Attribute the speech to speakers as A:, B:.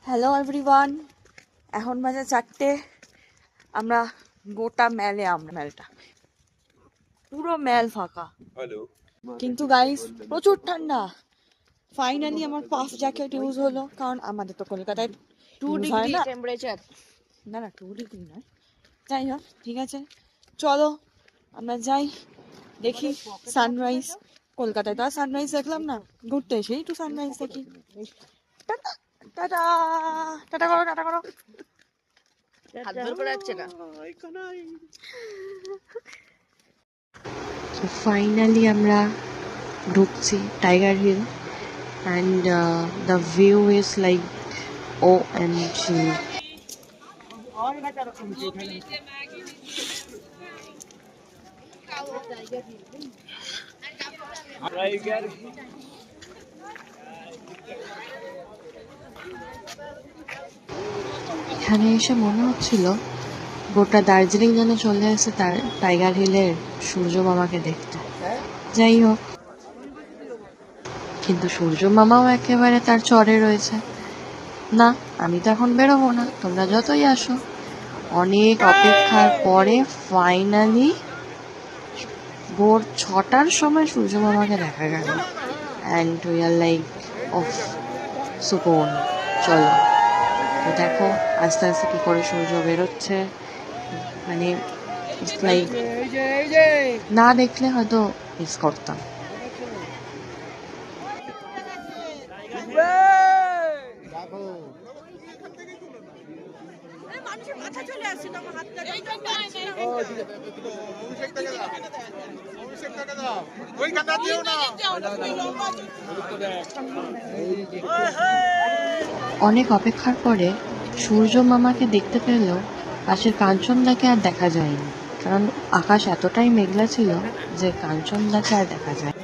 A: Hello everyone, এখন বাজে 4টে। আমরা গোটা মেলে, আমরা মেলটা পুরো মেল ফাঁকা। কিন্তু গাইস প্রচুর ঠান্ডা। ফাইনালি আমার পাফ জ্যাকেট ইউজ হলো, কারণ আমাদের তো কলকাতায়
B: 2
A: use হয়
B: ডিগ্রি
A: না।
B: টেম্পারেচার।
A: না 2 ডিগ্রি নয়, যাই হোক ঠিক আছে, চলো আমরা যাই দেখি সানরাইজ। কলকাতায় তো আর সানরাইজ দেখলাম না, ঘুরতে এসেই একটু সানরাইজ দেখি। টাটা টাটা টাটা করো, টাটা করো।
B: হাত বের করা যাচ্ছে না।
C: So finally আমরা ঢুকছি Tiger Hill and the view is like OMG. এখানে এসে মনে হচ্ছিল গোটা দার্জিলিং যেন চলে এসেছে তার টাইগার হিলের সূর্য মামাকে দেখতে। যাই হোক, কিন্তু সূর্য মামাও একেবারে তার চরে রয়েছে। না, আমি তো এখন বেরোবো না, তোমরা যতই আসো। অনেক অপেক্ষার পরে ফাইনালি ভোর 6টার সময় সূর্য মামাকে দেখা গেল and we are like of সুকন। চলো, তো দেখো আস্তে আস্তে কি করে সূর্য বেরোচ্ছে। মানে লাইক না দেখলে হয়তো মিস করতাম। অনেক অপেক্ষার পরে সূর্য মামাকে দেখতে পেলেও পাশের কাঞ্চনদাকে আর দেখা যায়নি, কারণ আকাশ এতটাই মেঘলা ছিল যে কাঞ্চনদাকে আর দেখা যায়।